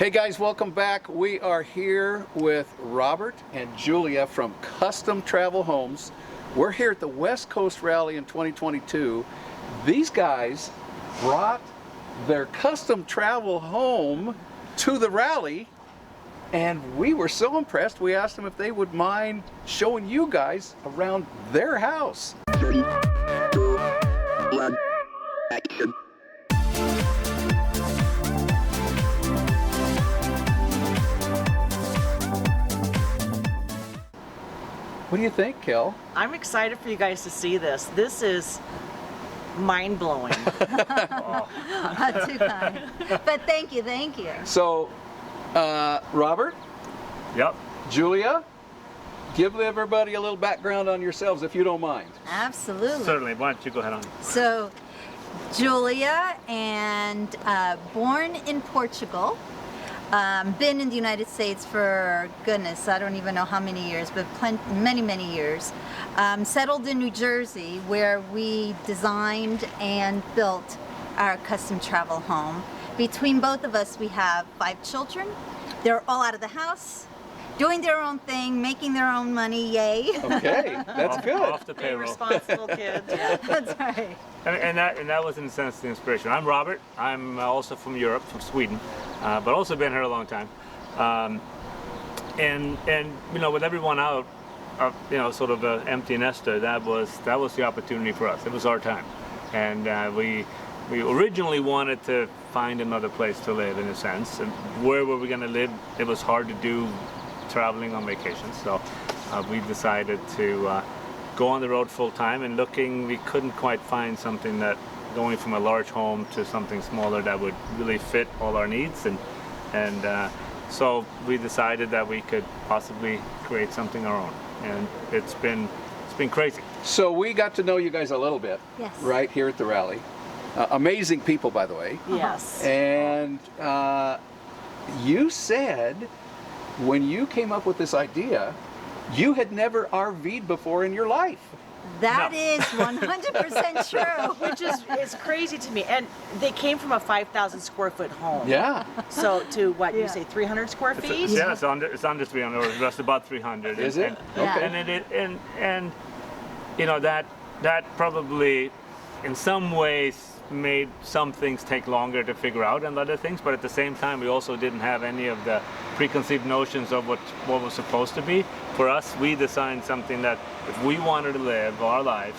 Hey guys, welcome back. We are here with Robert and Julia from Custom Travel Homes. We're here at the West Coast Rally in 2022. These guys brought their custom travel home to the rally, and we were so impressed we asked them if they would mind showing you guys around their house. 3, 2, 1, action. What do you think, Kel? I'm excited for you guys to see this. This is mind-blowing. Not too kind. But thank you, thank you. So, Robert? Yep. Julia? Give everybody a little background on yourselves if you don't mind. Absolutely. Certainly. Why don't you go ahead on? So, Julia, and born in Portugal. Been in the United States for, goodness, I don't even know how many years, but many years. Settled in New Jersey, where we designed and built our custom travel home. Between both of us, we have 5 children. They're all out of the house, doing their own thing, making their own money, yay. Okay, that's good. Off the Very payroll. responsible kids. Yeah. That's right. And that was in a sense the inspiration. I'm Robert. I'm also from Europe, from Sweden, but also been here a long time. And you know, with everyone out, you know, sort of an empty nester, that was the opportunity for us. It was our time, and we originally wanted to find another place to live, in a sense. And where were we going to live? It was hard to do traveling on vacation, so we decided to go on the road full time, and looking, we couldn't quite find something that, going from a large home to something smaller, that would really fit all our needs, and so we decided that we could possibly create something our own, and it's been crazy. So we got to know you guys a little bit, Yes. right here at the rally. Amazing people, by the way. Yes. And you said when you came up with this idea, you had never RV'd before in your life. That No. is 100% true. Which is crazy to me. And they came from a 5,000 square foot home. Yeah. So to what, Yeah. you say 300 square feet? Yeah, it's under 300, or just about 300. Is it? Yeah. Okay. And you know, that probably in some ways made some things take longer to figure out than other things, but at the same time we also didn't have any of the preconceived notions of what was supposed to be. For us, we designed something that if we wanted to live our life,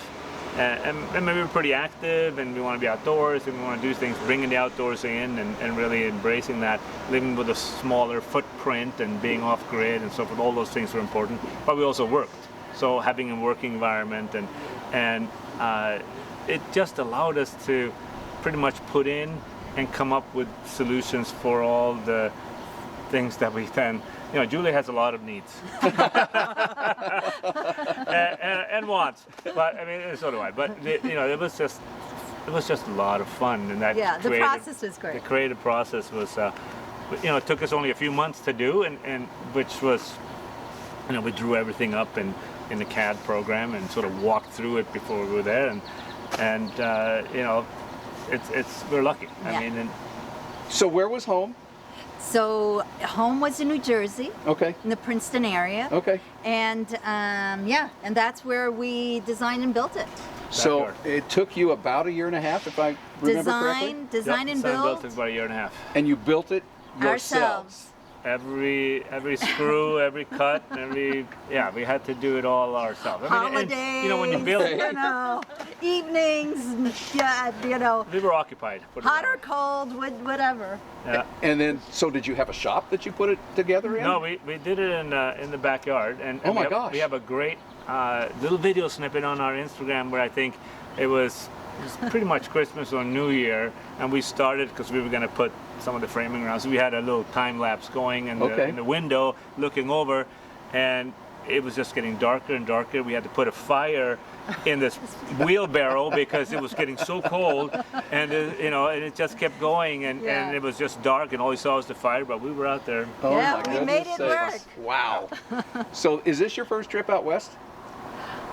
and maybe we're pretty active and we want to be outdoors and we want to do things, bringing the outdoors in and really embracing that, living with a smaller footprint and being off grid and so forth, all those things were important. But we also worked, so having a working environment and it just allowed us to pretty much put in and come up with solutions for all the things that we then, you know, Julie has a lot of needs and wants, but I mean, so do I. But you know, it was just a lot of fun, and that Yeah, the process was great. The creative process was, you know, it took us only a few months to do, and which was, you know, we drew everything up in the CAD program and sort of walked through it before we were there, and you know, it's we're lucky. Yeah. I mean, So where was home? So, home was in New Jersey, Okay. in the Princeton area. Okay. And yeah, and that's where we designed and built it. So Backyard. it took you about 1.5 years, if I remember correctly? Design and build built it about 1.5 years. And you built it yourselves. ourselves. Every screw, every cut, yeah, we had to do it all ourselves. I mean, Holidays, and, you know, when you build it, you know, evenings, yeah, you know, we were occupied. put it hot that or way. cold, whatever. Yeah. And then, so did you have a shop that you put it together in? No, we did it in the backyard, and Oh my we gosh. have a great little video snippet on our Instagram where I think it was pretty much Christmas or New Year, and we started because we were going to put some of the framing around. So we had a little time lapse going in the window, looking over, and it was just getting darker and darker. We had to put a fire in this wheelbarrow because it was getting so cold, and you know, and it just kept going, and it was just dark, and all we saw was the fire. But we were out there. Oh Yeah, my we made goodness it sakes. Wow. So is this your first trip out west?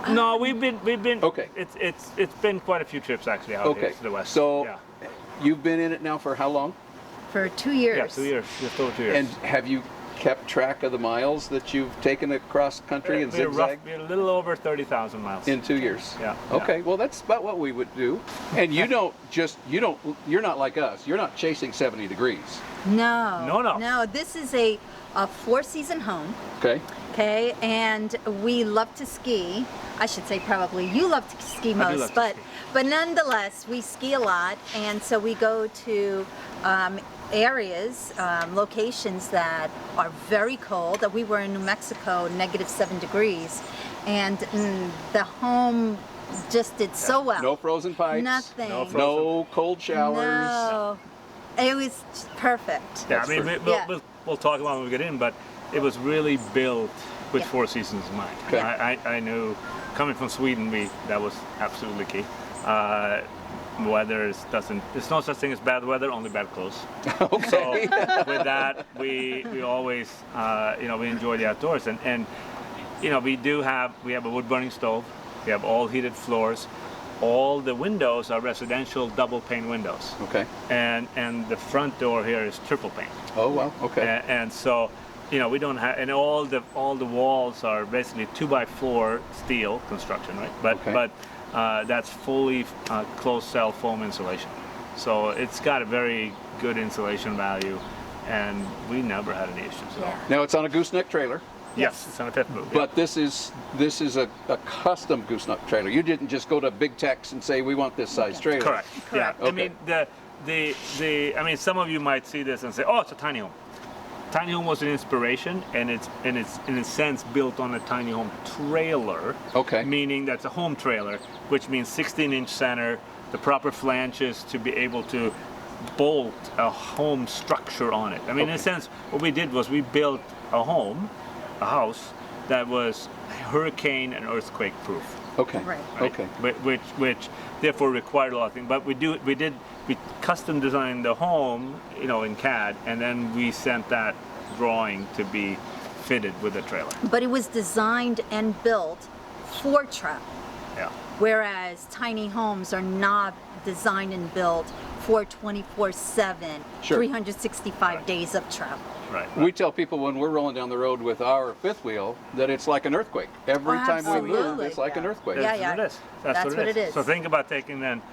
No, we've been. Okay. It's been quite a few trips actually out here to the west. So yeah. you've been in it now for how long? for 2 years. Yeah, 2 years, just over 2 years. And have you kept track of the miles that you've taken across country and zigzag? We're a little over 30,000 miles. In 2 years. Yeah. Okay. Well, that's about what we would do. And you're not like us. You're not chasing 70 degrees. No. No. No, this is a 4-season home. Okay. Okay, and we love to ski. I should say probably you love to ski I do most, love to but ski. but nonetheless, we ski a lot, and so we go to areas, locations that are very cold. We were in New Mexico, -7 degrees, and the home just did so well. No frozen pipes. Nothing. No cold showers. No. It was perfect. Yeah, I mean, Yeah. we'll talk about it when we get in, but it was really built with Yeah. 4 seasons in mind. Okay. I knew, coming from Sweden, that was absolutely key. Weather there's no such thing as bad weather, only bad clothes. Okay. So with that, we always, we enjoy the outdoors, and we have a wood burning stove, we have all heated floors, all the windows are residential double pane windows. Okay. And the front door here is triple pane. Oh wow. Okay. And so, we don't have, and all the walls are basically 2x4 steel construction, right? Okay. But that's fully closed cell foam insulation. So it's got a very good insulation value, and we never had any issues at all. Yeah. Now it's on a gooseneck trailer, Yes, it's on a fifth move. but this is a custom gooseneck trailer. You didn't just go to Big Tex and say we want this size trailer. Correct. Yeah. Okay. I mean I mean, some of you might see this and say, "Oh, it's a tiny home." Tiny home was an inspiration, and it's in a sense built on a tiny home trailer. Okay. Meaning that's a home trailer, which means 16-inch center, the proper flanges to be able to bolt a home structure on it. I mean, in a Okay. sense, what we did was we built a house that was hurricane and earthquake proof. Okay. Right. Right? Okay. Which therefore required a lot of things. But we custom designed the home, in CAD, and then we sent that drawing to be fitted with the trailer. But it was designed and built for travel, Yeah. whereas tiny homes are not designed and built for 24/7, Sure. 365 days of travel. Right. We tell people when we're rolling down the road with our fifth wheel that it's like an earthquake. Every time we move, Absolutely. it's like an earthquake. Yeah, That's what it is. That's what it is. So think about taking then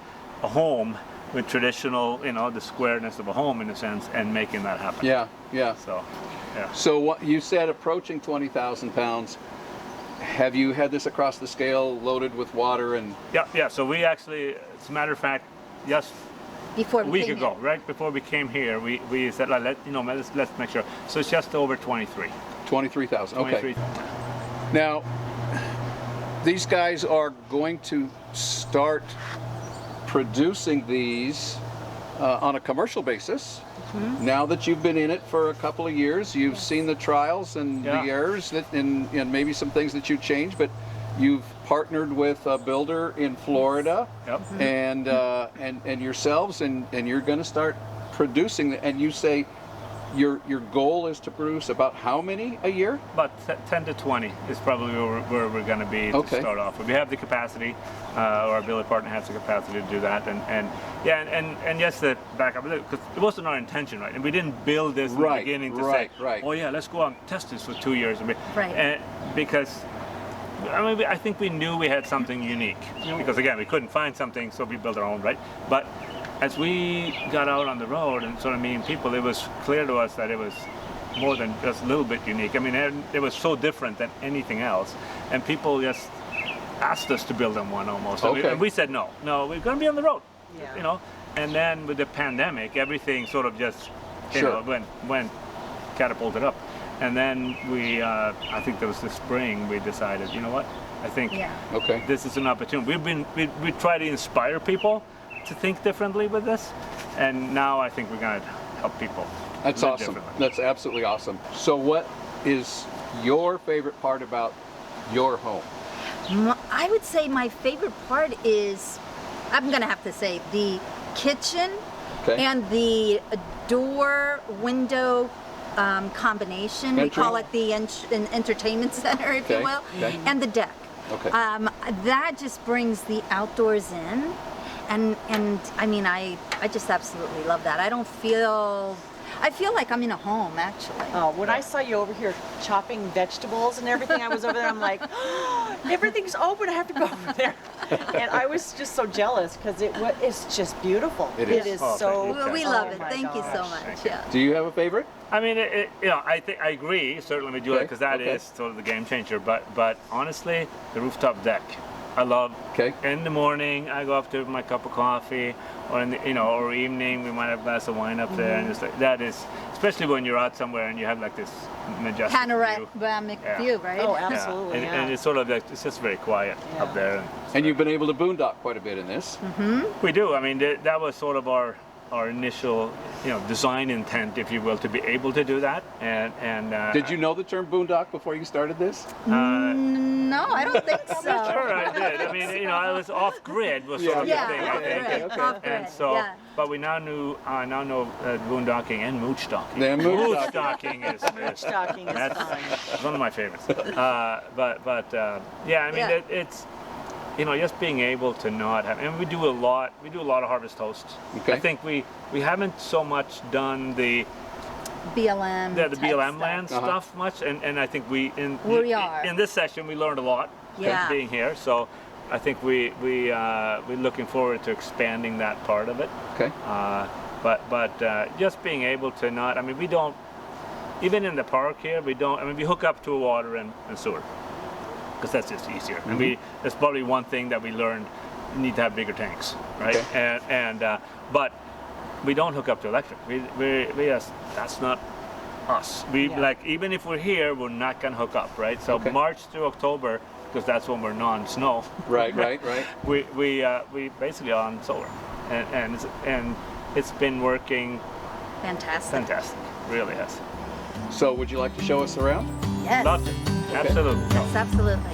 a home with traditional, the squareness of a home in a sense, and making that happen. Yeah, yeah. So, yeah. So what you said, approaching 20,000 pounds. Have you had this across the scale, loaded with water and? Yeah. So we actually, as a matter of fact, just Before a we week came ago, here. right before we came here, we said, let's make sure. So it's just over 23. 23,000. Okay. 23. Now, these guys are going to start producing these on a commercial basis. Now that you've been in it for a couple of years, you've seen the trials and Yeah. the errors and maybe some things that you changed, but you've partnered with a builder in Florida Yep. and yourselves, and you're going to start producing. And you say your goal is to produce about how many a year? About 10 to 20 is probably where we're going to be to Okay. start off with. We have the capacity, our builder partner has the capacity to do that, and yes, the backup, because it wasn't our intention, right? And we didn't build this in the Right, beginning to right, say, right. oh yeah, let's go out and test this for 2 years. Right. Because I think we knew we had something unique, because again, we couldn't find something, so we built our own, right? But as we got out on the road and sort of meeting people, it was clear to us that it was more than just a little bit unique. I mean, it was so different than anything else, and people just asked us to build them one almost. Okay. And we said no, we're going to be on the road, Yeah. And then with the pandemic, everything sort of just Sure. went catapulted up. And then I think there was this spring, we decided, you know what? I think Yeah. Okay. this is an opportunity. We try to inspire people to think differently with this, and now I think we're going to help people. That's live awesome. differently. That's absolutely awesome. So what is your favorite part about your home? I would say my favorite part is, I'm gonna have to say, the kitchen Okay. and the door window combination. We Entry. call it the entertainment center, if you Okay, will, okay. and the deck. Okay. That just brings the outdoors in, and I mean, I just absolutely love that. I feel like I'm in a home, actually. Oh, when I saw you over here chopping vegetables and everything, I was over there, I'm like, oh, everything's open, I have to go over there. And I was just so jealous because it's just beautiful. It is. It is Oh, so. thank you. We love Oh it. my Thank you so gosh. much. Thank you. Yeah. Do you have a favorite? I mean, I think I agree certainly with Julia Okay, because that okay. is sort of the game changer. But honestly, the rooftop deck, I love. Okay. In the morning, I go up to my cup of coffee, or in the, or evening, we might have a glass of wine up there, and it's like that is, especially when you're out somewhere and you have like this majestic view. Panoramic Yeah. view, right? Oh, Yeah. absolutely. And, and it's sort of like it's just very quiet up there. And you've been able to boondock quite a bit in this. We do. I mean, that was sort of our initial, design intent, if you will, to be able to do that. And Did you know the term boondock before you started this? No, I don't think so. Sure, I did. I mean, I was off grid was sort of Yeah, the thing, I think. okay, okay. Off And grid, so, yeah. but we now know boondocking and moochstocking. Yeah, moochstocking. Moochstocking is Stocking is that's fun. one of my favorites. Yeah, I mean, Yeah. it's just being able to not have, and we do a lot of harvest toasts. Okay. I think we haven't so much done the BLM. the type BLM stuff. land stuff much, and I think we are. in this session we learned a lot Yeah. being here. So I think we're looking forward to expanding that part of it. Okay. But just being able to not, I mean, we don't, even in the park here, we hook up to a water and sewer because that's just easier. And that's probably one thing that we learned, you need to have bigger tanks, right? Okay. But we don't hook up to electric. We just, that's not us. Like, even if we're here, we're not gonna hook up, right? So Okay. March through October, because that's when we're non-snow. Right. We basically are on solar, and it's been working Fantastic. fantastic. Really has. So would you like to show us around? Yes. Loved it. Absolutely. Yes, absolutely.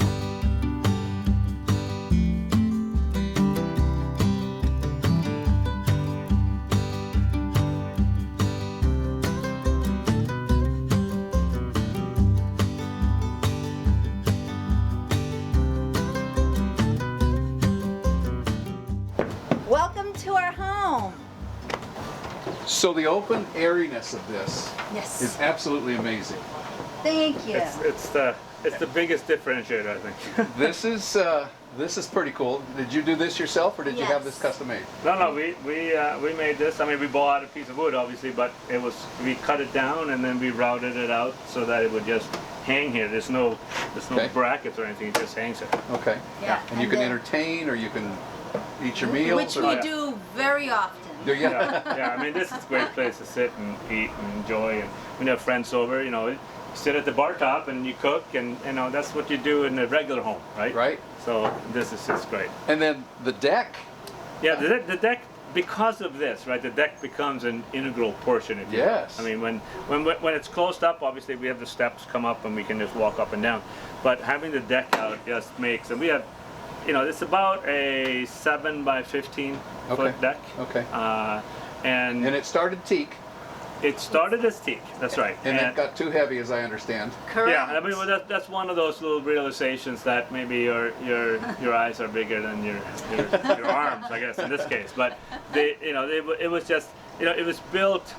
Welcome to our home. So the open airiness of this Yes. is absolutely amazing. Thank you. It's the biggest differentiator, I think. This is pretty cool. Did you do this yourself, or did you have Yes. this custom made? No, we made this. I mean, we bought a piece of wood, obviously, but we cut it down and then we routed it out so that it would just hang here. There's no Okay. brackets or anything. It just hangs there. Okay. Yeah. And you can then- entertain, or you can eat your meals. Which or- we do very often. Do you? Yeah. I mean, this is a great place to sit and eat and enjoy. And when you have friends over, you sit at the bar top and you cook, and that's what you do in a regular home, right? Right. So this is just great. And then the deck. Yeah, the deck, because of this, right? The deck becomes an integral portion. If you will. Yes. I mean, when it's closed up, obviously we have the steps come up and we can just walk up and down. But having the deck out just makes, and we have, it's about a 7 by 15 Okay. foot deck. Okay. And And it started teak, it started as teak. That's right. and it got too heavy, as I understand. Correct. Yeah, I mean, well, that's one of those little realizations that maybe your eyes are bigger than your arms, I guess, in this case. But it was just, it was built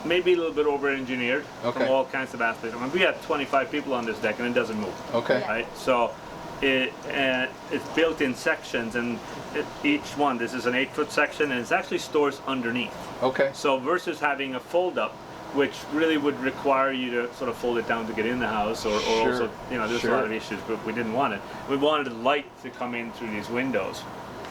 maybe a little bit over-engineered Okay. from all kinds of aspects. I mean, we had 25 people on this deck, and it doesn't move, Okay. Yeah. right? So it's built in sections, and each one, this is an 8-foot section, and it actually stores underneath. Okay. So versus having a fold up, which really would require you to sort of fold it down to get in the house, or Sure, also, there's sure. a lot of issues, but we didn't want it. We wanted the light to come in through these windows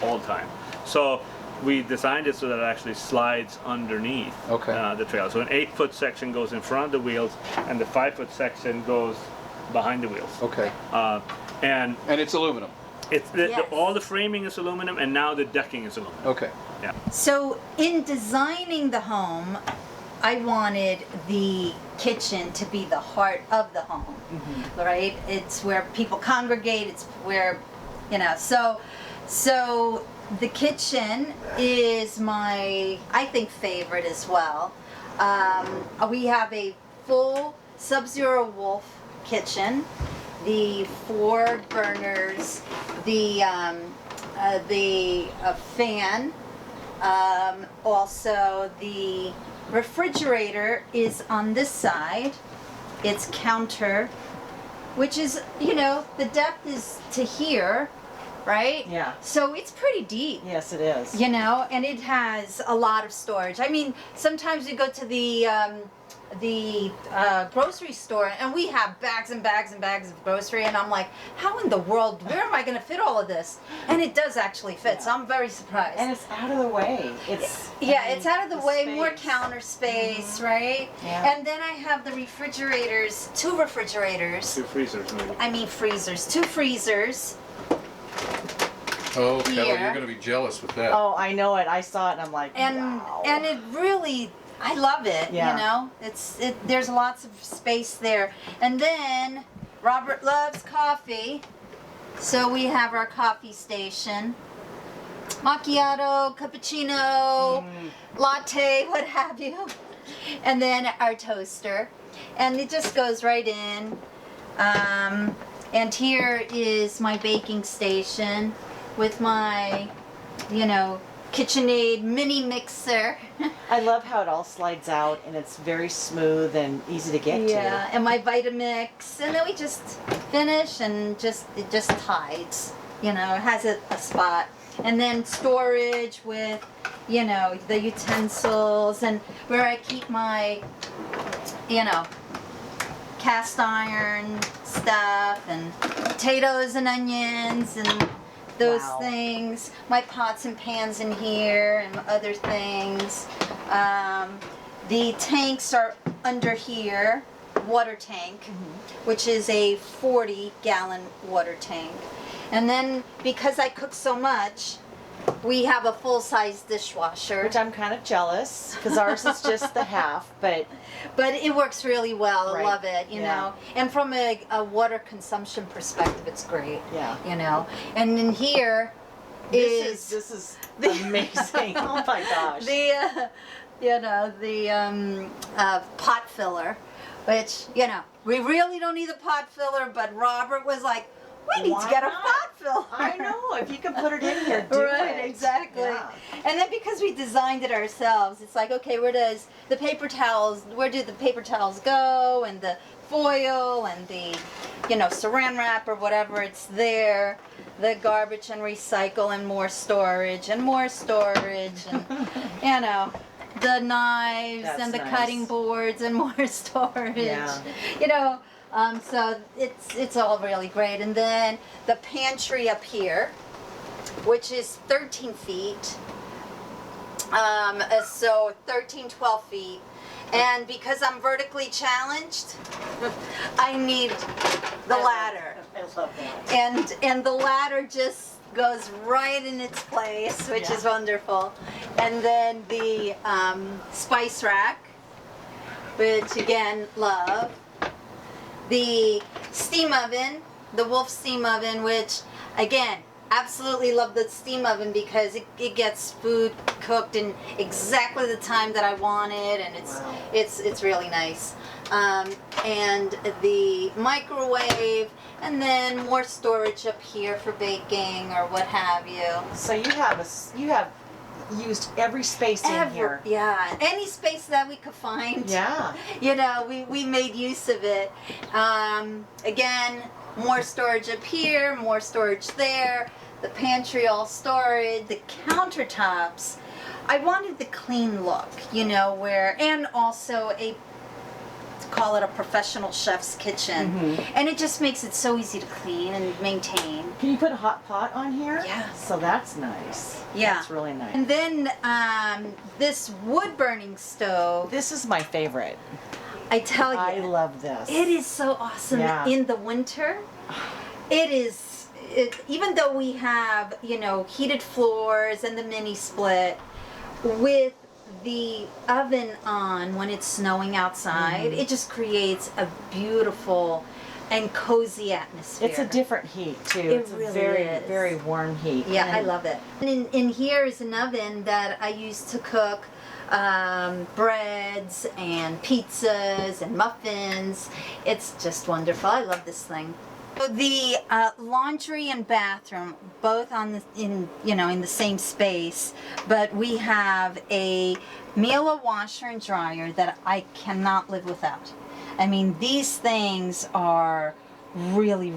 all the time. So we designed it so that it actually slides underneath Okay. the trail. So an 8-foot section goes in front of the wheels, and the 5-foot section goes behind the wheels. Okay. And And it's aluminum. it's Yes. all the framing is aluminum, and now the decking is aluminum. Okay. Yeah. So in designing the home, I wanted the kitchen to be the heart of the home, right? It's where people congregate. It's where, so the kitchen is my, I think, favorite as well. We have a full Sub-Zero Wolf kitchen, the 4 burners, the fan. Also, the refrigerator is on this side. It's counter, which is, you know, the depth is to here, right? Yeah. So it's pretty deep. Yes, it is. You know, and it has a lot of storage. I mean, sometimes we go to the grocery store and we have bags and bags and bags of grocery, and I'm like, how in the world, where am I going to fit all of this? And it does actually fit, so I'm very surprised. And it's out of the way. It's out of the way, more space. counter space, right? Yeah. And then I have the refrigerators, two refrigerators. Two freezers, maybe. I mean freezers, two freezers. Oh, Kelly, Here. you're going to be jealous with that. Oh, I know it. I saw it and I'm like, And wow. and it really, I love it. Yeah. You know, there's lots of space there. And then Robert loves coffee, so we have our coffee station, macchiato, cappuccino, latte, what have you, and then our toaster, and it just goes right in. And here is my baking station with my, you know, KitchenAid mini mixer. I love how it all slides out and it's very smooth and easy to get Yeah, and my Vitamix, and then we just finish and it just hides. You know, it has a spot. And then storage with, you know, the utensils and where I keep my, you know, cast iron stuff and potatoes and onions and those Wow. things. My pots and pans in here and other things. The tanks are under here, water tank, which is a 40-gallon water tank. And then because I cook so much, we have a full-size dishwasher. Which I'm kind of jealous because ours is just the half, but But it works really well. Right. I love it, you Yeah. know. And from a water consumption perspective, it's great. Yeah. You know. And in here is this is amazing. Oh my gosh. the, you know, the pot filler, which, you know, we really don't need a pot filler, but Robert was like, we need Why to get not? a pot filler. I know. If you can put it in here, do Right, it. exactly. Yeah. And then because we designed it ourselves, it's like, okay, where do the paper towels go, and the foil and the, you know, saran wrap or whatever, it's there. The garbage and recycle and more storage and, you know, the knives That's and the nice. cutting boards and more storage. Yeah. You know, so it's all really great. And then the pantry up here, which is 13 feet. So 13, 12 feet. And because I'm vertically challenged, I need the ladder. I love that. And the ladder just goes right in its place, which Yeah. is wonderful. And then the spice rack, which again, love. The steam oven, the Wolf steam oven, which again, absolutely love the steam oven because it gets food cooked in exactly the time that I want it, and Wow. it's really nice. And the microwave, and then more storage up here for baking or what have you. So you have used every space in here. Yeah, any space that we could find. Yeah. You know, we made use of it. Again, more storage up here, more storage there. The pantry all storage. The countertops. I wanted the clean look, you know, and also call it a professional chef's kitchen. And it just makes it so easy to clean and maintain. Can you put a hot pot on here? Yeah. So that's nice. Yeah. That's really nice. And then this wood burning stove, This is my favorite. I tell you. I love this. It is so awesome Yeah. in the winter. Even though we have, you know, heated floors and the mini split, with the oven on when it's snowing outside, it just creates a beautiful and cozy atmosphere. It's a different heat too. It It's a really very, is. very warm heat. Yeah, I And love it. And in here is an oven that I use to cook breads and pizzas and muffins. It's just wonderful. I love this thing. So the laundry and bathroom, both in the same space, but we have a Miele washer and dryer that I cannot live without. I mean, these things are really,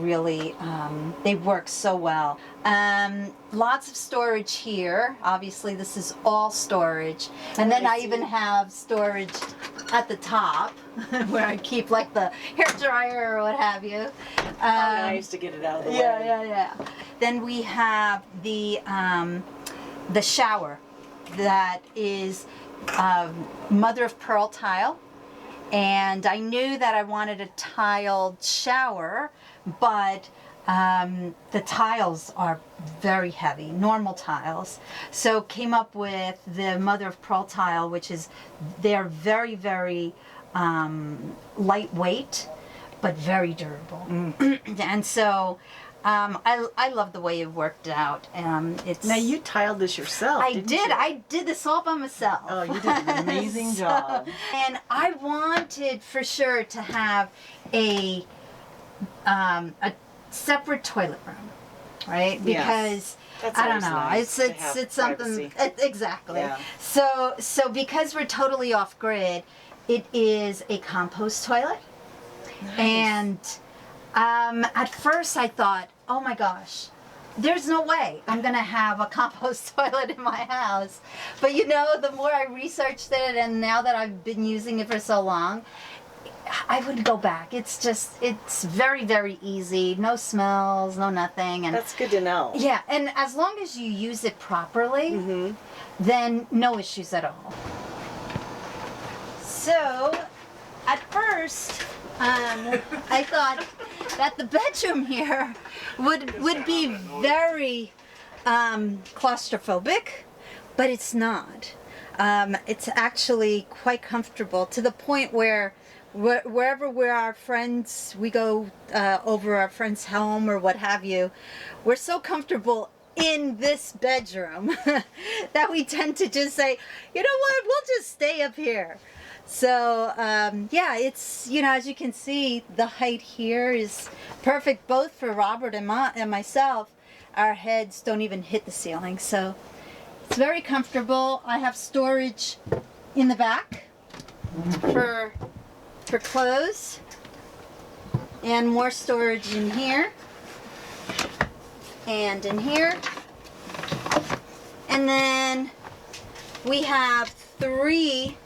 they work so well. Lots of storage here. Obviously, this is all storage. And then I even have storage at the top where I keep like the hair dryer or what have you. Nice to get it out of the way. Yeah. Then we have the shower that is mother of pearl tile. And I knew that I wanted a tiled shower, but the tiles are very heavy, normal tiles. So came up with the mother of pearl tile, which is, they're very lightweight, but very durable. And so I love the way it worked out. It's Now you tiled this yourself. I didn't did. you? I did this all by myself. Oh, you did an amazing job. And I wanted for sure to have a separate toilet room, right? Because That's I don't always know, nice to have it's something privacy. exactly. Yeah. So because we're totally off grid, it is a compost toilet. And at first I thought, oh my gosh, there's no way I'm gonna have a compost toilet in my house. But the more I researched it, and now that I've been using it for so long, I would go back. It's very easy. No smells, no nothing. And That's good to know. yeah, and as long as you use it properly, then no issues at all. So, at first, I thought that the bedroom here would be very claustrophobic, but it's not. It's actually quite comfortable, to the point where wherever we're our friends, we go over our friend's home or what have you, we're so comfortable in this bedroom that we tend to just say, you know what, we'll just stay up here. So yeah, it's, as you can see, the height here is perfect both for Robert and myself. Our heads don't even hit the ceiling, so it's very comfortable. I have storage in the back for clothes, and more storage in here and in here. And then we have 3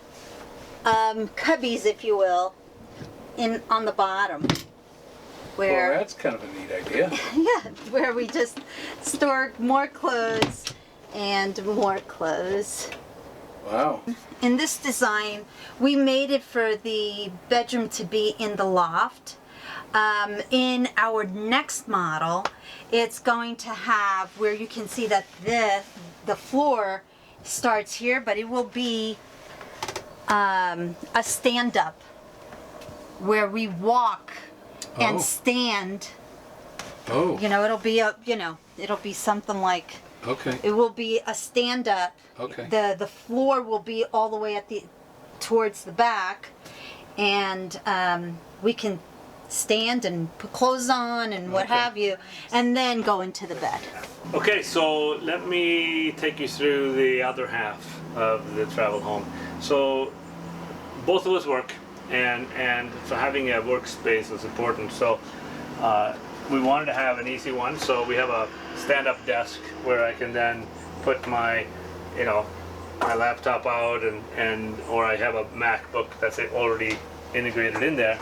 cubbies, if you will, on the bottom, where Well, that's kind of a neat idea. yeah, where we just store more clothes and more clothes. Wow. In this design, we made it for the bedroom to be in the loft. In our next model, it's going to have where you can see that the floor starts here, but it will be a stand-up where we walk and stand. Oh. It'll be it'll be something like. Okay. It will be a stand-up. Okay. The floor will be all the way towards the back, and we can stand and put clothes on and what have you, and then go into the bed. Okay, so let me take you through the other half of the travel home. So both of us work, and so having a workspace is important. So we wanted to have an easy one, so we have a stand-up desk where I can then put my my laptop out, or I have a MacBook that's already integrated in there,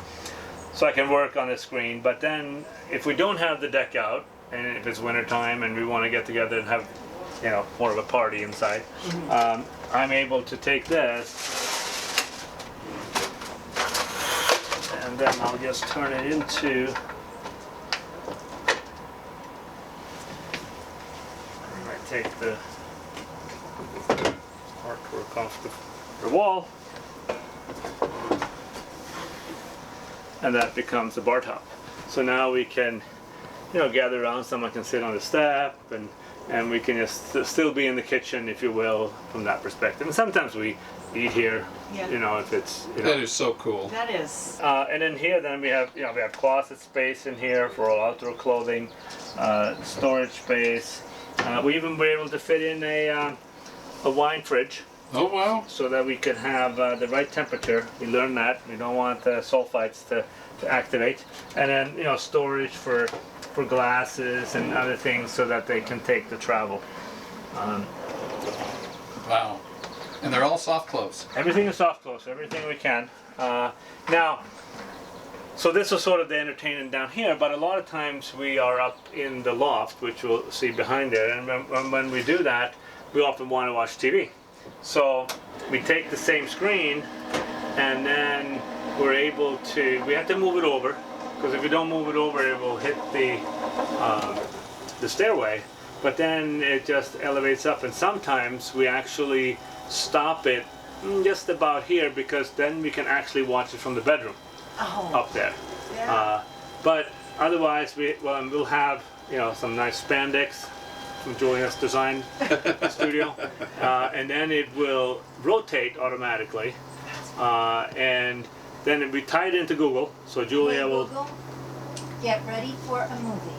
so I can work on the screen. But then if we don't have the deck out, and if it's winter time and we want to get together and have more of a party inside, I'm able to take this, and then I'll just turn it into, I take the artwork off the wall, and that becomes the bar top. So now we can gather around, someone can sit on the step, and we can just still be in the kitchen, if you will, from that perspective. And sometimes we eat here. Yeah. You know, if it's That is so cool. That is. and then here, then we have closet space in here for all outdoor clothing, storage space. We even were able to fit in a wine fridge Oh wow. so that we could have the right temperature. We learned that we don't want the sulfites to activate, and then storage for glasses and other things so that they can take the travel. Wow. And they're all soft close. Everything is soft close, everything we can. Now, so this is sort of the entertainment down here, but a lot of times we are up in the loft, which we'll see behind there, and when we do that, we often want to watch TV. So we take the same screen, and then we're able to, we have to move it over, because if we don't move it over, it will hit the stairway, but then it just elevates up, and sometimes we actually stop it just about here, because then we can actually watch it from the bedroom up there. Yeah. But otherwise, we'll have some nice spandex from Julia's design studio, and then it will rotate automatically, and then we tie it into Google. So Julia Hey, will. Google, get ready for a movie.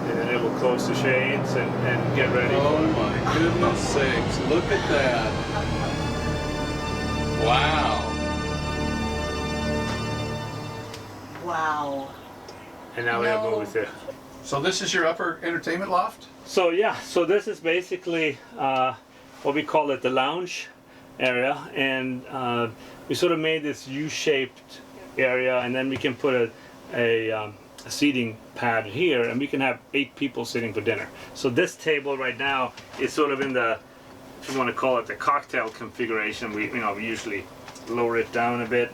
And then it will close the shades and get ready. Oh for my goodness sakes, look at that. Wow. Wow. And now we have No. movies there. So this is your upper entertainment loft? So yeah, so this is basically what we call it the lounge area, and we sort of made this U-shaped area, and then we can put a seating pad here, and we can have 8 people sitting for dinner. So this table right now is sort of in the, if you want to call it the cocktail configuration. We usually lower it down a bit,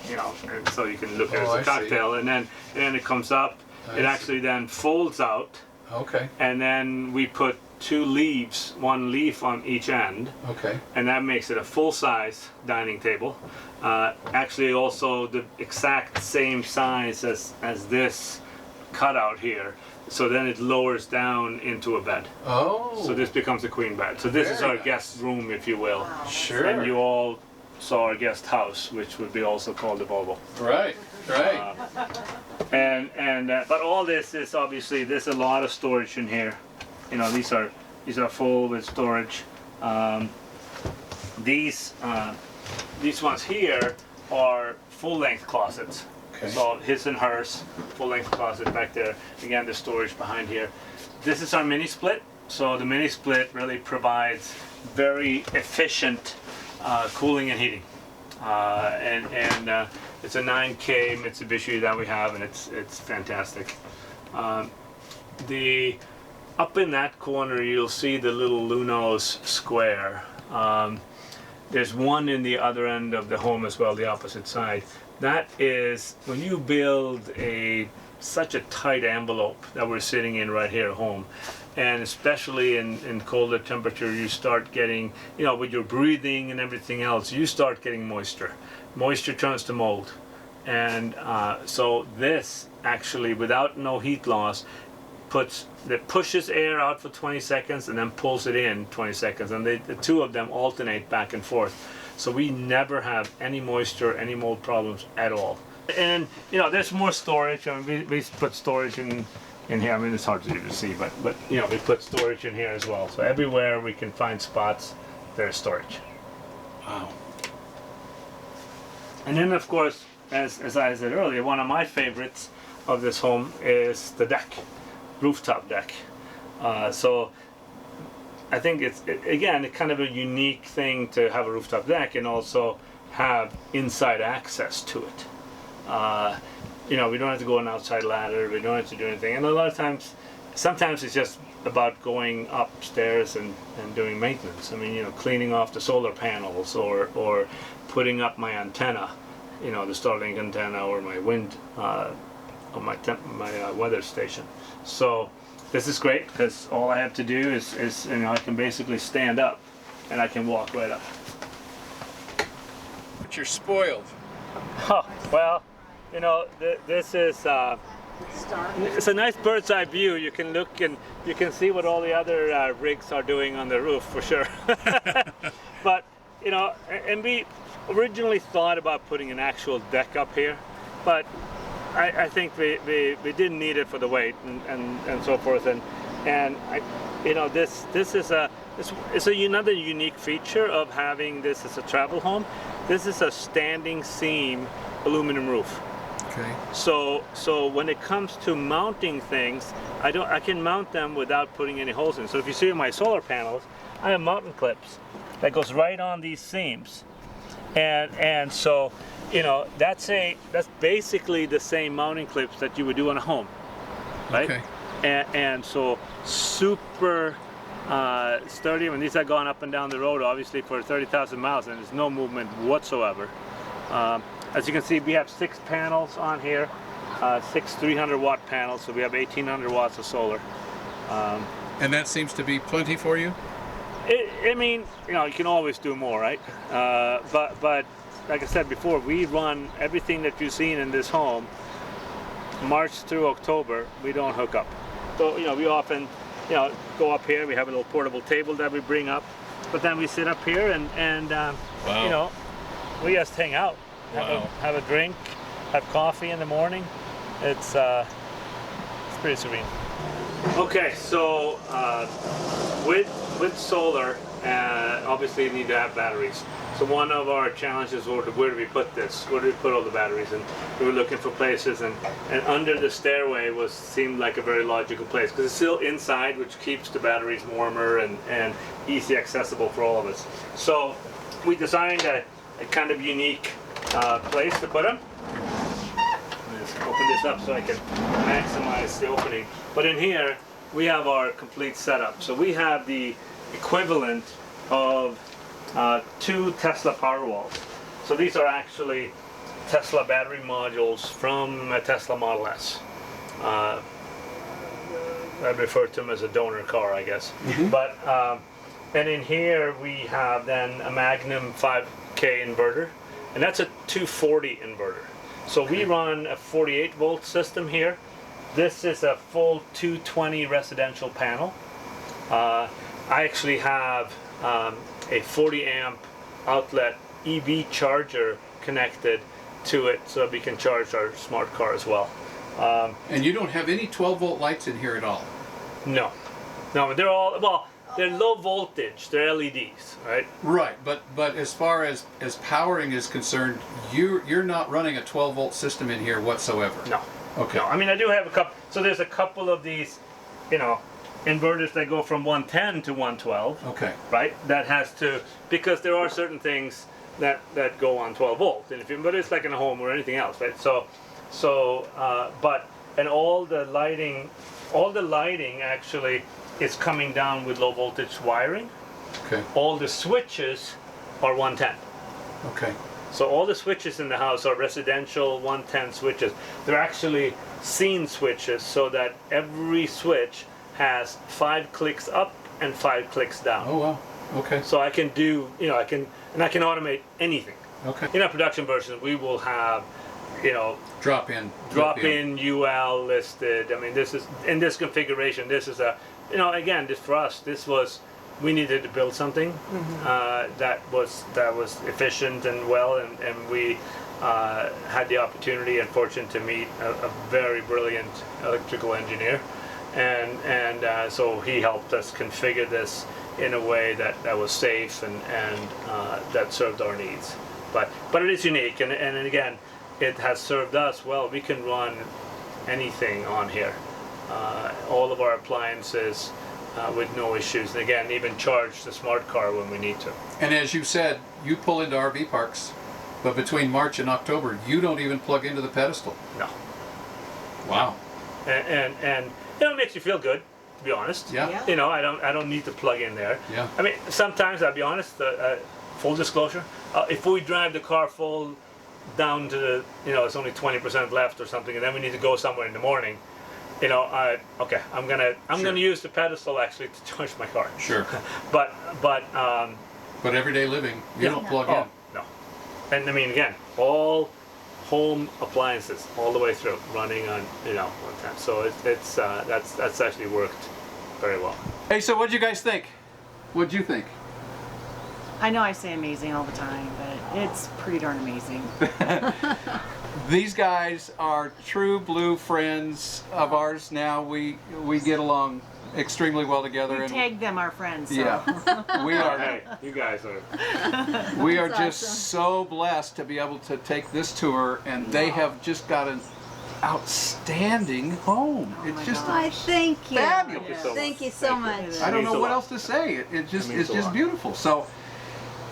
and so you can look at it Oh, as a I see. cocktail, and then it comes up. I It see. actually then folds out, Okay, and then we put 2 leaves, 1 leaf on each end, okay. and that makes it a full-size dining table. Actually, also the exact same size as this cutout here. So then it lowers down into a bed. Oh, So this becomes a queen bed. So this is Very our nice. guest room, if you will. sure. And you all saw our guest house, which would be also called the Volvo. Right, right. But all this is obviously, there's a lot of storage in here. These are full with storage. These ones here are full-length closets. Okay. So his and hers, full-length closet back there. Again, the storage behind here. This is our mini split. So the mini split really provides very efficient cooling and heating. It's a 9K Mitsubishi that we have, and it's fantastic. Up in that corner, you'll see the little Luno's square. There's one in the other end of the home as well, the opposite side. That is when you build such a tight envelope that we're sitting in right here at home, and especially in colder temperature, you start getting, with your breathing and everything else, you start getting moisture. Moisture turns to mold, and so this actually, without no heat loss, pushes air out for 20 seconds and then pulls it in 20 seconds, and the 2 of them alternate back and forth. So we never have any moisture, any mold problems at all. And there's more storage. I mean, we put storage in here. I mean, it's hard to see, but we put storage in here as well. So everywhere we can find spots, there's storage. Wow. And then, of course, as I said earlier, one of my favorites of this home is the deck, rooftop deck. So I think it's kind of a unique thing to have a rooftop deck and also have inside access to it. We don't have to go an outside ladder. We don't have to do anything. And a lot of times, sometimes it's just about going upstairs and doing maintenance. I mean, cleaning off the solar panels or putting up my antenna, the Starlink antenna, or my wind, or my weather station. So this is great because all I have to do is I can basically stand up and I can walk right up. But you're spoiled. Oh, well, this is It's a nice bird's eye view. You can look and you can see what all the other rigs are doing on the roof for sure. But you know, and we originally thought about putting an actual deck up here, but I think we didn't need it for the weight and so forth. And you know, this is another unique feature of having this as a travel home. This is a standing seam aluminum roof. Okay. So when it comes to mounting things, I can mount them without putting any holes in. So if you see my solar panels, I have mounting clips that goes right on these seams, and so you know that's basically the same mounting clips that you would do on a home, right? Okay. And so super sturdy. I mean, these have gone up and down the road obviously for 30,000 miles, and there's no movement whatsoever. As you can see, we have 6 panels on here, 6 300-watt panels, so we have 1,800 watts of solar. And that seems to be plenty for you? I mean, you know, you can always do more, right? But like I said before, we run everything that you've seen in this home, March through October, we don't hook up. So, you know, we often, you know, go up here, we have a little portable table that we bring up, but then we sit up here and Wow. you know, we just hang out. Wow. Have a drink, have coffee in the morning. It's pretty serene. Okay, so with solar, obviously you need to have batteries. So one of our challenges was where do we put this? Where do we put all the batteries? And we were looking for places, and under the stairway seemed like a very logical place because it's still inside, which keeps the batteries warmer and easy accessible for all of us. So we designed a kind of unique place to put them. Let's open this up so I can maximize the opening. But in here, we have our complete setup. So we have the equivalent of 2 Tesla Powerwalls. So these are actually Tesla battery modules from a Tesla Model S. I refer to them as a donor car, I guess. But and in here we have then a Magnum 5K inverter, and that's a 240 inverter. So we run a 48 volt system here. This is a full 220 residential panel. I actually have a 40 amp outlet EV charger connected to it so we can charge our smart car as well. And you don't have any 12 volt lights in here at all? No, they're all, well, they're low voltage, they're LEDs, right? Right, but as far as powering is concerned, you're not running a 12 volt system in here whatsoever? No. Okay. No, I mean, I do have a couple, so there's a couple of these, you know, inverters that go from 110 to 112. Okay. Right? That has to, because there are certain things that go on 12 volt, and but it's like in a home or anything else, right? And all the lighting actually is coming down with low voltage wiring. Okay. All the switches are 110. Okay. So all the switches in the house are residential 110 switches. They're actually scene switches, so that every switch has 5 clicks up and 5 clicks down. Oh wow. Okay. So I can do, you know, I can automate anything. Okay. In our production version, we will have, you know, Drop in UL listed. I mean, this is in this configuration. This is a, you know, again, this for us, this was, we needed to build something that was efficient and well, and we had the opportunity and fortune to meet a very brilliant electrical engineer, and so he helped us configure this in a way that was safe and that served our needs. But it is unique, and again, it has served us well. We can run anything on here, all of our appliances. With no issues, and again, even charge the smart car when we need to. And as you said, you pull into RV parks, but between March and October, you don't even plug into the pedestal. No. Wow. And you know, it makes you feel good, to be honest. Yeah. You know, I don't need to plug in there. Yeah. I mean, sometimes I'll be honest. Full disclosure, if we drive the car full down to the, you know, it's only 20% left or something, and then we need to go somewhere in the morning. You know, okay, I'm gonna use the pedestal actually to charge my car. Sure. But everyday living, you don't plug in. No. And I mean, again, all home appliances all the way through, running on one time. So that's actually worked very well. Hey, so what'd you guys think? What'd you think? I know I say amazing all the time, but it's pretty darn amazing. These guys are true blue friends of ours now. We get along extremely well together. We and tag them our friends. So. yeah, we are. Hey, you guys are. We are That's just awesome. so blessed to be able to take this tour, and they have just got an outstanding home. It's my just, God. I thank you. Fabulous. Thank you so much. It I don't means know a what lot. else to say. It's means just a lot. beautiful. So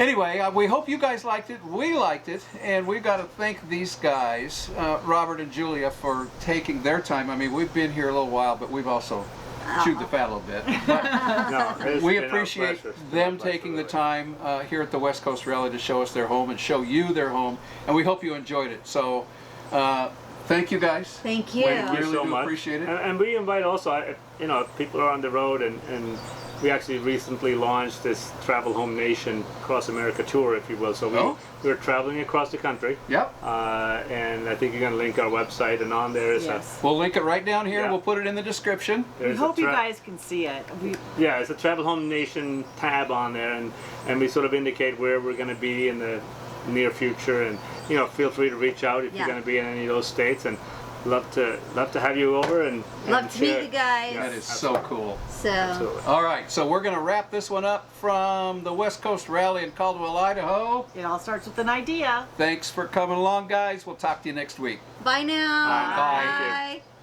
anyway, we hope you guys liked it. We liked it, and we've got to thank these guys, Robert and Julia, for taking their time. I mean, we've been here a little while, but we've also chewed the fat a little bit. But No, it's we been our appreciate pleasure. It's been them our pleasure, taking the really. time here at the West Coast Rally to show us their home and show you their home, and we hope you enjoyed it. So thank you guys. Thank you. We Thank you really so do much. appreciate it. And we invite also, if people are on the road, and we actually recently launched this Travel Home Nation Cross America tour, if you will. So we're traveling across the country. Yep. And I think you're going to link our website, and on there is Yes. We'll link it right down here. Yeah. We'll put it in the description. We there's hope a you tra- guys can see it. Yeah, it's a Travel Home Nation tab on there, and we sort of indicate where we're going to be in the near future, and feel free to reach out if Yeah. you're going to be in any of those states, and love to have you over and Love to meet share. you guys. That is so cool. So, Absolutely. All right, so we're going to wrap this one up from the West Coast Rally in Caldwell, Idaho. It all starts with an idea. Thanks for coming along, guys. We'll talk to you next week. bye now. Bye. Thank you. Bye.